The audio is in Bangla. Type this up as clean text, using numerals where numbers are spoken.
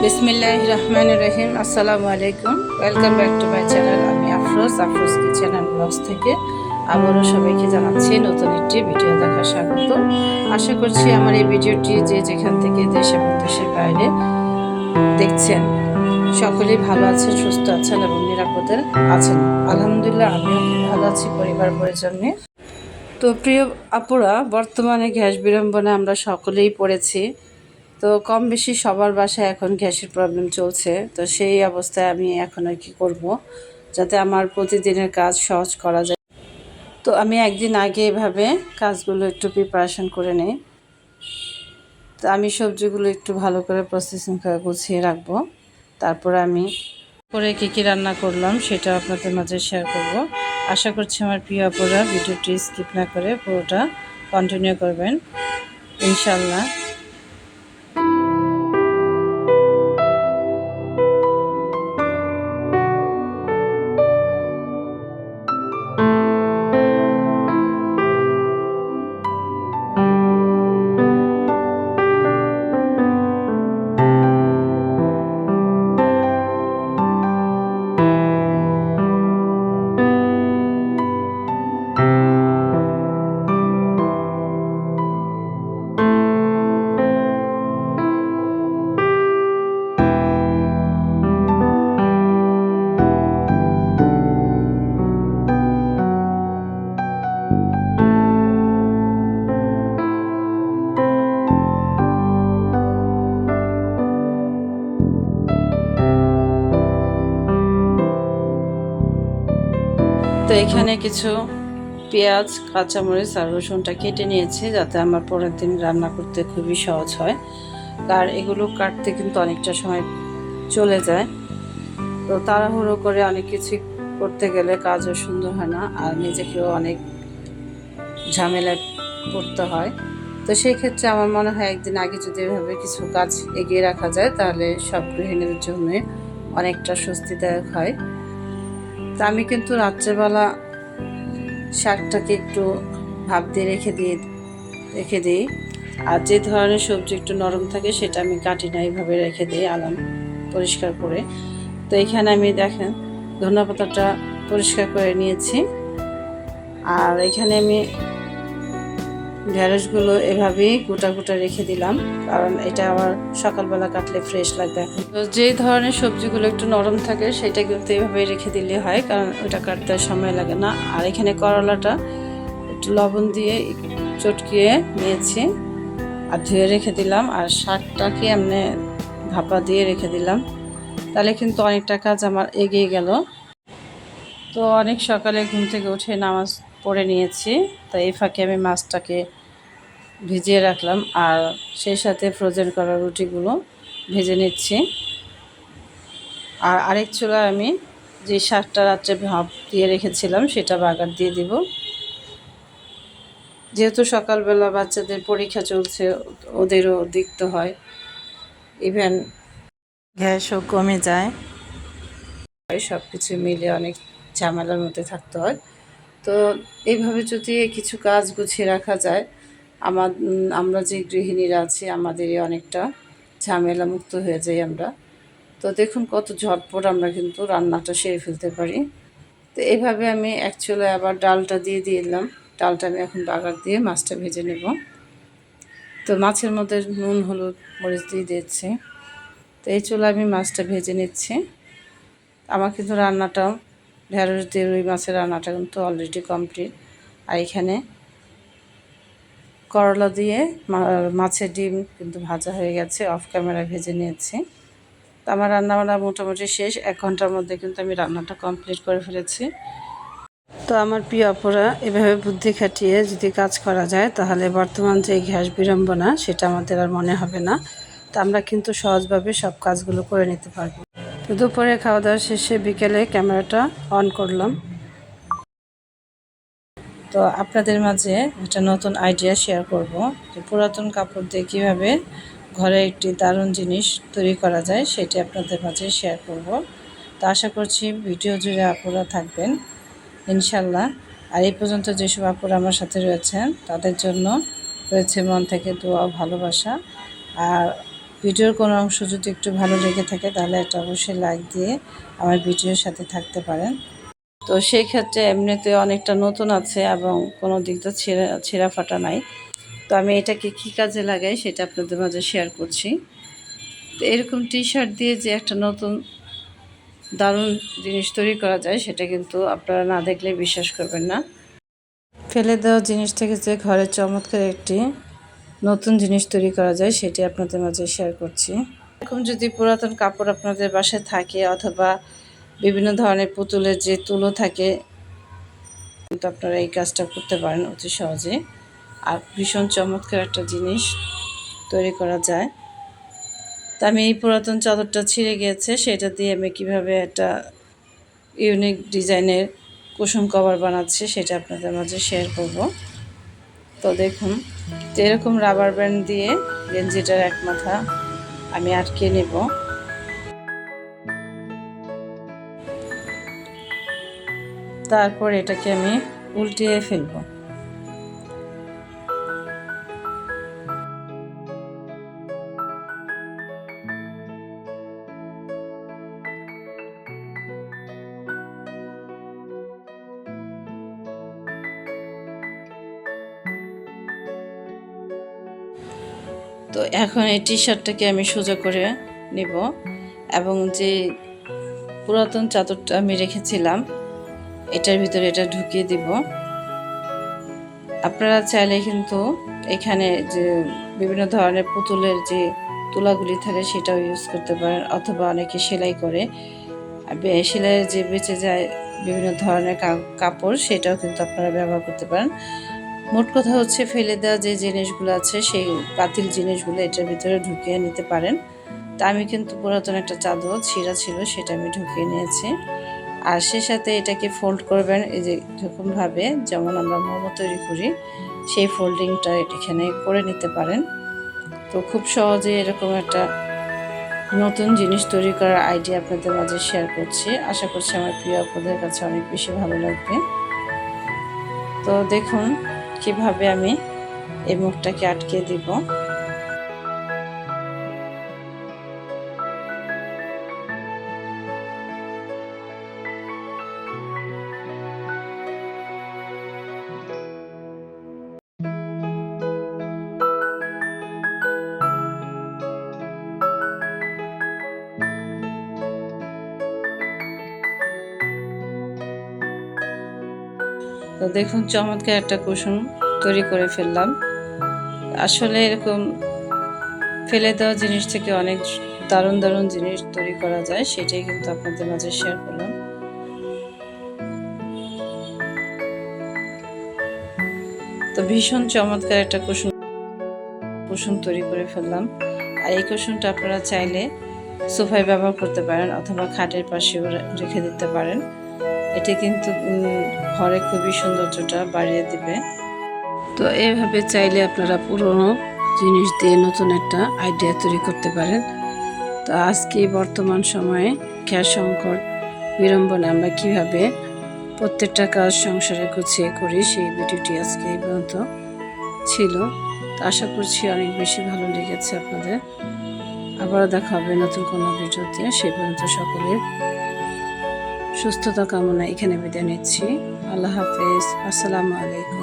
বিসমিল্লাহির রহমানির রহিম। আসসালামু আলাইকুম, welcome back to my channel. আমি আফরোজ কিচেন অ্যান্ড ব্লগস থেকে আবারও সবাইকে জানাচ্ছি নতুন একটি ভিডিও দেখার স্বাগত। আশা করছি আমার এই ভিডিওটি যে যেখান থেকে দেশ এবং দেশের বাইরে দেখছেন সকলেই ভালো আছেন, সুস্থ আছেন এবং নিরাপদে আছেন। আলহামদুলিল্লাহ আমিও খুব ভালো আছি পরিবার পরিজন নিয়ে। তো প্রিয় আপুরা, বর্তমানে গ্যাস বিড়ম্বনা আমরা সকলেই পড়েছি। তো কম বেশি সবার বাসায় এখন গ্যাসের প্রবলেম চলছে। তো সেই অবস্থায় আমি এখন আর কি করব যাতে আমার প্রতিদিনের কাজ সহজ করা যায়। তো আমি একদিন আগে এভাবে কাজগুলো একটু প্রিপারেশন করে নেই। তো আমি সবজিগুলো একটু ভালো করে প্রসেসিং করে গুছিয়ে রাখবো। তারপর আমি পরে কী রান্না করলাম সেটা আপনাদের মাঝে শেয়ার করব। আশা করছি আমার প্রিয় আপুরা ভিডিওটি স্কিপ না করে পুরোটা কন্টিনিউ করবেন ইনশাল্লাহ। তো এখানে কিছু পেঁয়াজ, কাঁচামরিচ আর রসুনটা কেটে নিয়েছি যাতে আমার পরের দিন রান্না করতে খুবই সহজ হয়। আর এগুলো কাটতে কিন্তু অনেকটা সময় চলে যায়। তো তাড়াহুড়ো করে অনেক কিছু করতে গেলে কাজও সুন্দর হয় না, আর নিজেকেও অনেক ঝামেলায় পড়তে হয়। তো সেই ক্ষেত্রে আমার মনে হয় একদিন আগে যদি এভাবে কিছু কাজ এগিয়ে রাখা যায় তাহলে সব গৃহিণীদের জন্য অনেকটা স্বস্তিদায়ক হয়। তা আমি কিন্তু রাত্রেবেলা শাকটাকে একটু ভাপ দিয়ে রেখে দিই। আর যে ধরনের সবজি একটু নরম থাকে সেটা আমি কাটি না, এইভাবে রেখে দিই আলাম পরিষ্কার করে। তো এখানে আমি দেখেন ধনেপাতাটা পরিষ্কার করে নিয়েছি। আর এখানে আমি ঢেঁড়সগুলো এভাবেই গোটা গোটা রেখে দিলাম, কারণ এটা আবার সকালবেলা কাটলে ফ্রেশ লাগবে। এখন তো যেই ধরনের সবজিগুলো একটু নরম থাকে সেটা কিন্তু এভাবেই রেখে দিলে হয়, কারণ ওটা কাটতে সময় লাগে না। আর এখানে করলাটা একটু লবণ দিয়ে চটকিয়ে নিয়েছি আর ধুয়ে রেখে দিলাম। আর শাকটাকে এমনি ভাপা দিয়ে রেখে দিলাম, তাহলে কিন্তু অনেকটা কাজ আমার এগিয়ে গেল। তো অনেক সকালে ঘুম থেকে উঠে নামাজ পড়ে নিয়েছি। তো এই ফাঁকে আমি মাছটাকে ভিজিয়ে রাখলাম, আর সেই সাথে ফ্রোজেন করা রুটিগুলো ভেজে নিচ্ছি। আর আরেক চুলায় আমি যে শাকটা রাত্রে ভাপ দিয়ে রেখেছিলাম সেটা বাগার দিয়ে দিব। যেহেতু সকালবেলা বাচ্চাদের পরীক্ষা চলছে, ওদেরও দেখতে হয়, ইভেন গ্যাসও কমে যায়, সব কিছু মিলে অনেক ঝামেলার মধ্যে থাকতে হয়। তো এইভাবে যদি কিছু কাজ গুছিয়ে রাখা যায়, আমরা যে গৃহিণীরা আছি আমাদেরই অনেকটা ঝামেলা মুক্ত হয়ে যাই আমরা। তো দেখুন কত ঝটপট আমরা কিন্তু রান্নাটা সেরে ফেলতে পারি। তো এইভাবে আমি এক চুলায় আবার ডালটা দিয়ে দিলাম। ডালটা আমি এখন বাগার দিয়ে মাছটা ভেজে নেব। তো মাছের মধ্যে নুন, হলুদ, মরিচ দিয়ে দিচ্ছি। তো এই চুলায় আমি মাছটা ভেজে নিচ্ছি। আমার কিন্তু রান্নাটাও ঢেঁড়স দিয়ে রুই মাছের রান্নাটা কিন্তু অলরেডি কমপ্লিট। আর এখানে করলা দিয়ে মাছের ডিম কিন্তু ভাজা হয়ে গেছে, অফ ক্যামেরা ভেজে নিয়েছি। তো আমার রান্নাবান্না মোটামুটি শেষ। 1 ঘন্টার মধ্যে কিন্তু আমি রান্নাটা কমপ্লিট করে ফেলেছি। তো আমার প্রিয় অপরা, এভাবে বুদ্ধি খাটিয়ে যদি কাজ করা যায় তাহলে বর্তমান যে গ্যাস বিড়ম্বনা সেটা আমাদের আর মনে হবে না। তো আমরা কিন্তু সহজভাবে সব কাজগুলো করে নিতে পারবো। তো দুপুরে খাওয়া দাওয়া শেষে বিকেলে ক্যামেরাটা অন করলাম। তো আপনাদের মাঝে একটা নতুন আইডিয়া শেয়ার করব যে পুরাতন কাপড় দিয়ে কীভাবে ঘরে একটি দারুণ জিনিস তৈরি করা যায় সেটি আপনাদের মাঝে শেয়ার করব। তো আশা করছি ভিডিও জুড়ে আপুরা থাকবেন ইনশাল্লাহ। আর এই পর্যন্ত যেসব আপুরা আমার সাথে রয়েছেন তাদের জন্য রয়েছে মন থেকে দোয়া, ভালোবাসা। আর ভিডিওর কোনো অংশ যদি একটু ভালো লেগে থাকে তাহলে এটা অবশ্যই লাইক দিয়ে আমার ভিডিওর সাথে থাকতে পারেন। তো সেই ক্ষেত্রে এমনিতে অনেকটা নতুন আছে এবং কোনো দিক দিয়ে ছেঁড়া ফাটা নাই। তো আমি এটাকে কী কাজে লাগাই সেটা আপনাদের মাঝে শেয়ার করছি। তো এরকম টি শার্ট দিয়ে যে একটা নতুন দারুণ জিনিস তৈরি করা যায় সেটা কিন্তু আপনারা না দেখলে বিশ্বাস করবেন না। ফেলে দেওয়া জিনিস থেকে যে ঘরে চমৎকার একটি নতুন জিনিস তৈরি করা যায় সেটি আপনাদের মাঝে শেয়ার করছি। এরকম যদি পুরাতন কাপড় আপনাদের বাসায় থাকে অথবা বিভিন্ন ধরনের পুতুলের যে তুলো থাকে কিন্তু আপনারা এই কাজটা করতে পারেন অতি সহজে। আর ভীষণ চমৎকার একটা জিনিস তৈরি করা যায়। তা আমি এই পুরাতন চাদরটা ছিঁড়ে গিয়েছে সেটা দিয়ে আমি কিভাবে একটা ইউনিক ডিজাইনের কুশন কভার বানাচ্ছি সেটা আপনাদের মাঝে শেয়ার করব। তো দেখুন, তো এরকম রাবার ব্যান্ড দিয়ে গেঞ্জিটার এক মাথা আমি আটকে নেব। তারপর এটাকে আমি উল্টিয়ে ফেলবো। তো এখন এই টি শার্টটাকে আমি সোজা করে নেব এবং যে পুরাতন চাদরটা আমি রেখেছিলাম এটার ভিতরে এটা ঢুকিয়ে দিব। আপনারা চাইলে কিন্তু এখানে যে বিভিন্ন ধরনের পুতুলের যে তুলাগুলি থাকে সেটাও ইউজ করতে পারেন, অথবা অনেকে সেলাই করে সেলাইয়ের যে বেঁচে যায় বিভিন্ন ধরনের কাপড় সেটাও কিন্তু আপনারা ব্যবহার করতে পারেন। মোট কথা হচ্ছে ফেলে দেওয়া যে জিনিসগুলো আছে সেই বাতিল জিনিসগুলো এটার ভিতরে ঢুকিয়ে নিতে পারেন। তা আমি কিন্তু পুরাতন একটা চাদর ছিঁড়া ছিল সেটা আমি ঢুকিয়ে নিয়েছি। আর সে সাথে এটাকে ফোল্ড করবেন এই যে এরকমভাবে, যেমন আমরা মোমো তৈরি করি সেই ফোল্ডিংটা এখানে করে নিতে পারেন। তো খুব সহজে এরকম একটা নতুন জিনিস তৈরি করার আইডিয়া আপনাদের মাঝে শেয়ার করছি। আশা করছি আমার প্রিয় আপুদের কাছে অনেক বেশি ভালো লাগবে। তো দেখুন কিভাবে আমি এই মুখটাকে আটকে দিব। তো দেখুন চমৎকার একটা কুশন তৈরি করে ফেললাম। আসলে এরকম ফেলে দেওয়া জিনিস থেকে অনেক দারুণ দারুণ জিনিস তৈরি করা যায়, সেটাই কিন্তু আপনাদের মাঝে শেয়ার করলাম। তো ভীষণ চমৎকার একটা কুশন তৈরি করে ফেললাম। আর এই কুশনটা আপনারা চাইলে সোফায় ব্যবহার করতে পারেন অথবা খাটের পাশেও রেখে দিতে পারেন। এটি কিন্তু ঘরে খুবই সৌন্দর্যটা বাড়িয়ে দিবে। তো এইভাবে চাইলে আপনারা পুরনো জিনিস দিয়ে নতুন একটা আইডিয়া তৈরি করতে পারেন। তো আজকে বর্তমান সময়ে গ্যাস সংকট বিড়ম্বনা আমরা কীভাবে প্রত্যেকটা কাজ সংসারে গুছিয়ে করি সেই ভিডিওটি আজকে এই পর্যন্ত ছিল। তো আশা করছি অনেক বেশি ভালো লেগেছে আপনাদের। আবারও দেখা হবে নতুন কোনো ভিডিওতে। সেই পর্যন্ত সকলের সুস্থতা কামনা এখানে বিদায় নিচ্ছি। আল্লাহ হাফেজ। আসসালামু আলাইকুম।